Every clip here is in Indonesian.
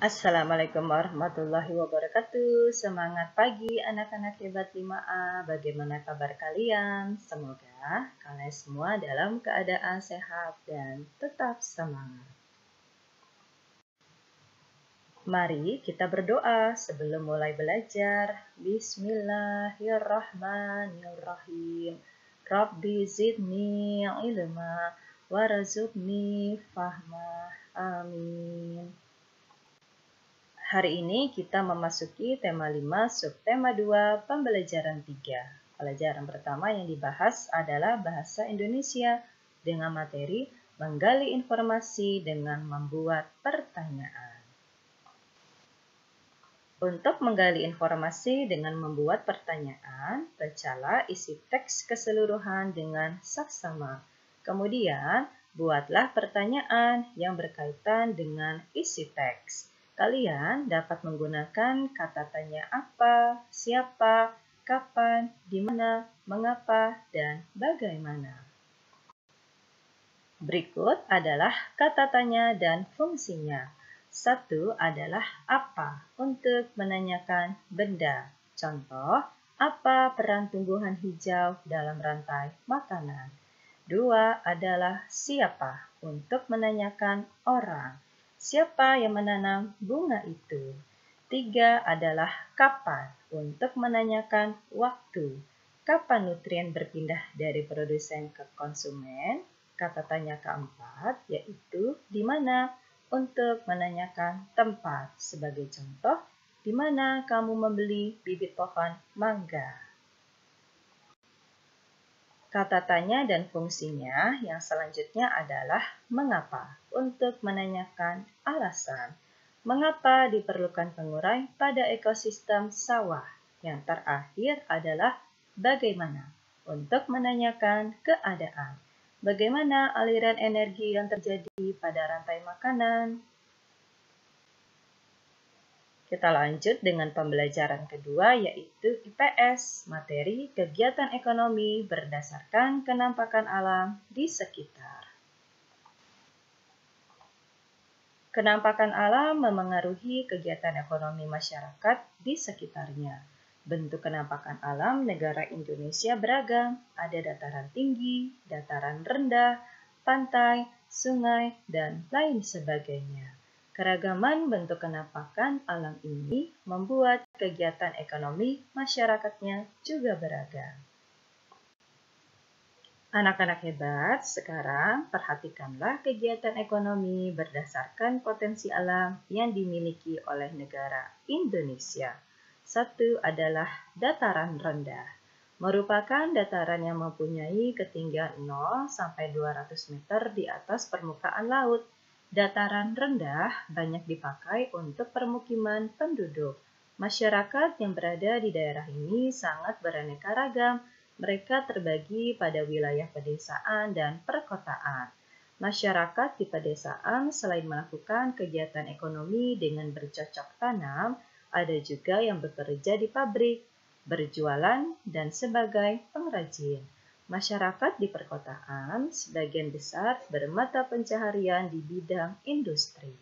Assalamualaikum warahmatullahi wabarakatuh. Semangat pagi anak-anak hebat 5A. Bagaimana kabar kalian? Semoga kalian semua dalam keadaan sehat dan tetap semangat. Mari kita berdoa sebelum mulai belajar. Bismillahirrahmanirrahim. Rabbi zidni ilma warzuqni fahma. Amin. Hari ini kita memasuki tema 5, subtema 2, pembelajaran 3. Pelajaran pertama yang dibahas adalah bahasa Indonesia dengan materi menggali informasi dengan membuat pertanyaan. Untuk menggali informasi dengan membuat pertanyaan, bacalah isi teks keseluruhan dengan saksama. Kemudian, buatlah pertanyaan yang berkaitan dengan isi teks. Kalian dapat menggunakan kata tanya apa, siapa, kapan, di mana, mengapa, dan bagaimana. Berikut adalah kata tanya dan fungsinya. 1 adalah apa, untuk menanyakan benda. Contoh, apa peran tumbuhan hijau dalam rantai makanan? 2 adalah siapa, untuk menanyakan orang. Siapa yang menanam bunga itu? 3 adalah kapan, untuk menanyakan waktu. Kapan nutrien berpindah dari produsen ke konsumen? Kata tanya keempat yaitu di mana, untuk menanyakan tempat. Sebagai contoh, di mana kamu membeli bibit pohon mangga? Kata tanya dan fungsinya yang selanjutnya adalah mengapa, untuk menanyakan alasan. Mengapa diperlukan pengurai pada ekosistem sawah? Yang terakhir adalah bagaimana, untuk menanyakan keadaan. Bagaimana aliran energi yang terjadi pada rantai makanan? Kita lanjut dengan pembelajaran kedua yaitu IPS, materi kegiatan ekonomi berdasarkan kenampakan alam di sekitar. Kenampakan alam memengaruhi kegiatan ekonomi masyarakat di sekitarnya. Bentuk kenampakan alam negara Indonesia beragam, ada dataran tinggi, dataran rendah, pantai, sungai, dan lain sebagainya. Keragaman bentuk kenampakan alam ini membuat kegiatan ekonomi masyarakatnya juga beragam. Anak-anak hebat, sekarang perhatikanlah kegiatan ekonomi berdasarkan potensi alam yang dimiliki oleh negara Indonesia. 1 adalah dataran rendah. Merupakan dataran yang mempunyai ketinggian 0 sampai 200 meter di atas permukaan laut. Dataran rendah banyak dipakai untuk permukiman penduduk. Masyarakat yang berada di daerah ini sangat beraneka ragam. Mereka terbagi pada wilayah pedesaan dan perkotaan. Masyarakat di pedesaan selain melakukan kegiatan ekonomi dengan bercocok tanam, ada juga yang bekerja di pabrik, berjualan, dan sebagai pengrajin. Masyarakat di perkotaan sebagian besar bermata pencaharian di bidang industri.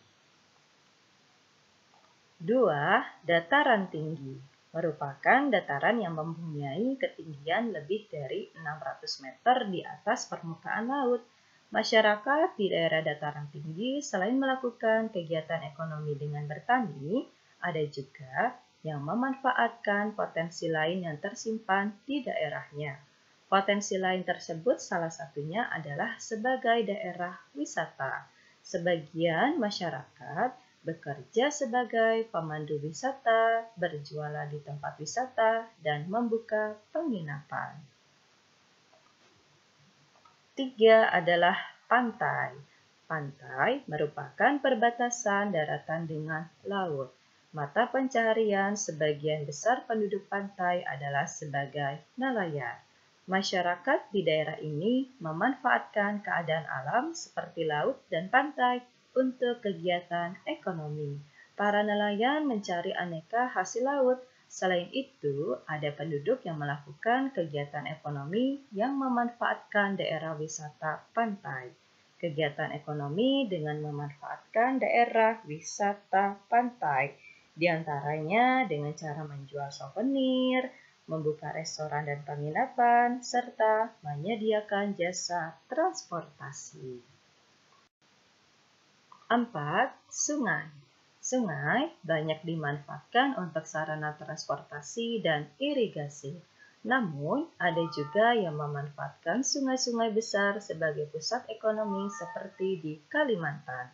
2. Dataran tinggi. Merupakan dataran yang mempunyai ketinggian lebih dari 600 meter di atas permukaan laut. Masyarakat di daerah dataran tinggi selain melakukan kegiatan ekonomi dengan bertani, ada juga yang memanfaatkan potensi lain yang tersimpan di daerahnya. Potensi lain tersebut salah satunya adalah sebagai daerah wisata. Sebagian masyarakat bekerja sebagai pemandu wisata, berjualan di tempat wisata, dan membuka penginapan. 3 adalah pantai. Pantai merupakan perbatasan daratan dengan laut. Mata pencaharian sebagian besar penduduk pantai adalah sebagai nelayan. Masyarakat di daerah ini memanfaatkan keadaan alam seperti laut dan pantai untuk kegiatan ekonomi. Para nelayan mencari aneka hasil laut. Selain itu, ada penduduk yang melakukan kegiatan ekonomi yang memanfaatkan daerah wisata pantai. Kegiatan ekonomi dengan memanfaatkan daerah wisata pantai, diantaranya dengan cara menjual souvenir, membuka restoran dan penginapan, serta menyediakan jasa transportasi. 4. Sungai. Sungai banyak dimanfaatkan untuk sarana transportasi dan irigasi. Namun, ada juga yang memanfaatkan sungai-sungai besar sebagai pusat ekonomi seperti di Kalimantan.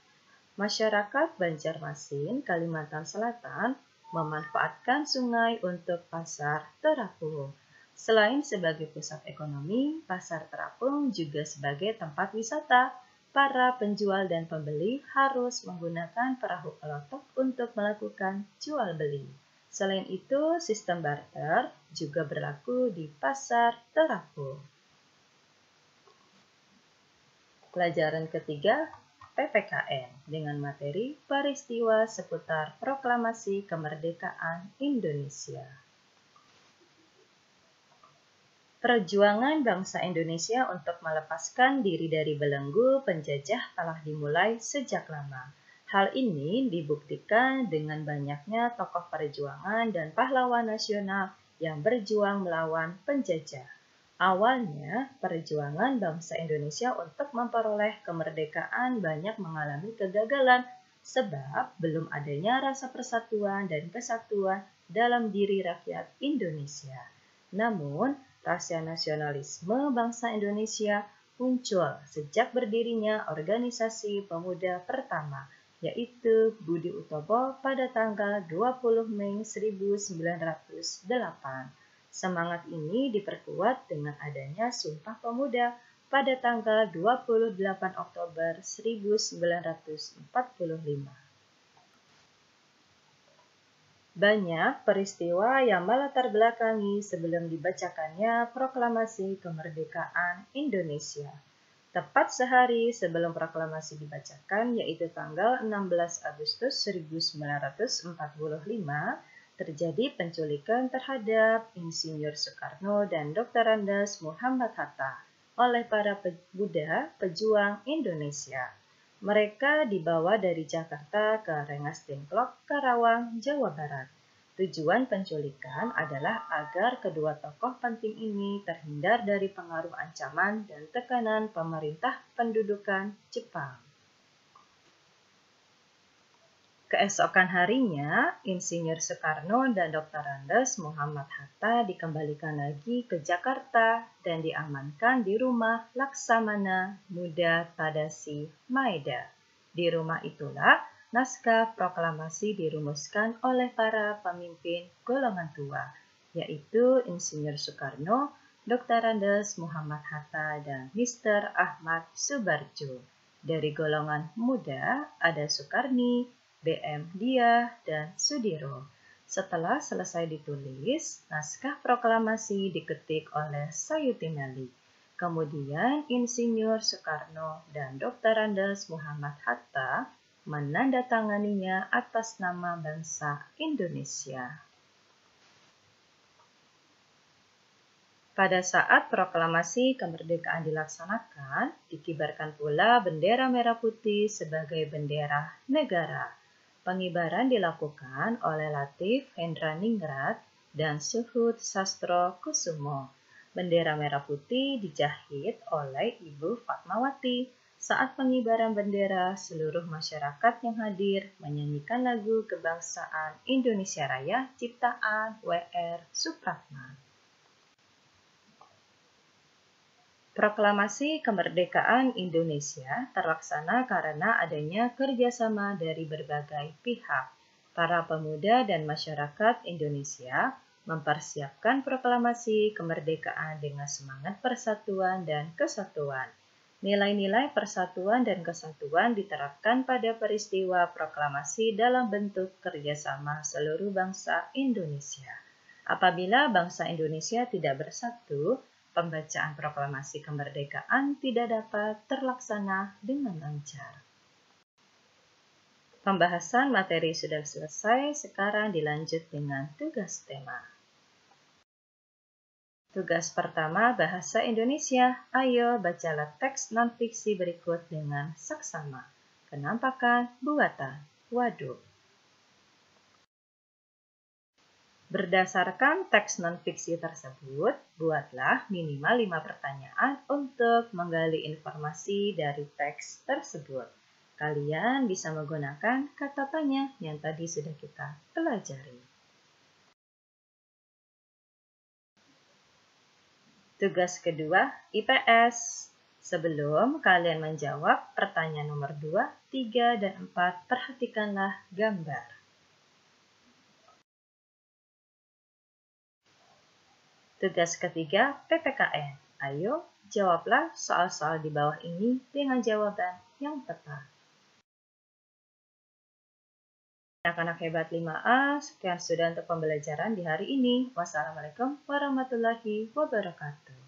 Masyarakat Banjarmasin, Kalimantan Selatan, memanfaatkan sungai untuk pasar terapung. Selain sebagai pusat ekonomi, pasar terapung juga sebagai tempat wisata. Para penjual dan pembeli harus menggunakan perahu kelotok untuk melakukan jual beli. Selain itu, sistem barter juga berlaku di pasar terapung. Pelajaran ketiga, PPKN dengan materi peristiwa seputar Proklamasi Kemerdekaan Indonesia. Perjuangan bangsa Indonesia untuk melepaskan diri dari belenggu penjajah telah dimulai sejak lama. Hal ini dibuktikan dengan banyaknya tokoh perjuangan dan pahlawan nasional yang berjuang melawan penjajah. Awalnya, perjuangan bangsa Indonesia untuk memperoleh kemerdekaan banyak mengalami kegagalan sebab belum adanya rasa persatuan dan kesatuan dalam diri rakyat Indonesia. Namun, rasa nasionalisme bangsa Indonesia muncul sejak berdirinya organisasi pemuda pertama, yaitu Budi Utomo pada tanggal 20 Mei 1908. Semangat ini diperkuat dengan adanya Sumpah Pemuda pada tanggal 28 Oktober 1945. Banyak peristiwa yang melatar belakangi sebelum dibacakannya Proklamasi Kemerdekaan Indonesia. Tepat sehari sebelum proklamasi dibacakan, yaitu tanggal 16 Agustus 1945, terjadi penculikan terhadap Insinyur Soekarno dan Dr. Andes Muhammad Hatta oleh para pemuda pejuang Indonesia. Mereka dibawa dari Jakarta ke Rengas Dengklok, Karawang, Jawa Barat. Tujuan penculikan adalah agar kedua tokoh penting ini terhindar dari pengaruh ancaman dan tekanan pemerintah pendudukan Jepang. Keesokan harinya, Insinyur Soekarno dan Dr. Andes Muhammad Hatta dikembalikan lagi ke Jakarta dan diamankan di rumah Laksamana Muda Tadashi Maeda. Di rumah itulah naskah proklamasi dirumuskan oleh para pemimpin golongan tua, yaitu Insinyur Soekarno, Dr. Andes Muhammad Hatta, dan Mr. Ahmad Subarjo. Dari golongan muda ada Soekarni, B.M. Diah, dan Sudiro. Setelah selesai ditulis, naskah proklamasi diketik oleh Sayuti Ali. Kemudian Insinyur Soekarno dan Dr. Andes Muhammad Hatta menandatanganinya atas nama bangsa Indonesia. Pada saat proklamasi kemerdekaan dilaksanakan, dikibarkan pula bendera merah putih sebagai bendera negara. Pengibaran dilakukan oleh Latif Hendraningrat dan Suhud Sastro Kusumo. Bendera merah putih dijahit oleh Ibu Fatmawati. Saat pengibaran bendera, seluruh masyarakat yang hadir menyanyikan lagu kebangsaan Indonesia Raya ciptaan W.R. Supratman. Proklamasi Kemerdekaan Indonesia terlaksana karena adanya kerjasama dari berbagai pihak. Para pemuda dan masyarakat Indonesia mempersiapkan proklamasi kemerdekaan dengan semangat persatuan dan kesatuan. Nilai-nilai persatuan dan kesatuan diterapkan pada peristiwa proklamasi dalam bentuk kerjasama seluruh bangsa Indonesia. Apabila bangsa Indonesia tidak bersatu, pembacaan proklamasi kemerdekaan tidak dapat terlaksana dengan lancar. Pembahasan materi sudah selesai, sekarang dilanjut dengan tugas tema. Tugas pertama bahasa Indonesia. Ayo bacalah teks non-fiksi berikut dengan saksama. Penampakan buatan. Waduh. Berdasarkan teks non-fiksi tersebut, buatlah minimal 5 pertanyaan untuk menggali informasi dari teks tersebut. Kalian bisa menggunakan kata tanya yang tadi sudah kita pelajari. Tugas kedua, IPS. Sebelum kalian menjawab pertanyaan nomor 2, 3, dan 4, perhatikanlah gambar. Tugas ketiga, PPKN. Ayo, jawablah soal-soal di bawah ini dengan jawaban yang tepat. Anak-anak hebat 5A, sekian sudah untuk pembelajaran di hari ini. Wassalamualaikum warahmatullahi wabarakatuh.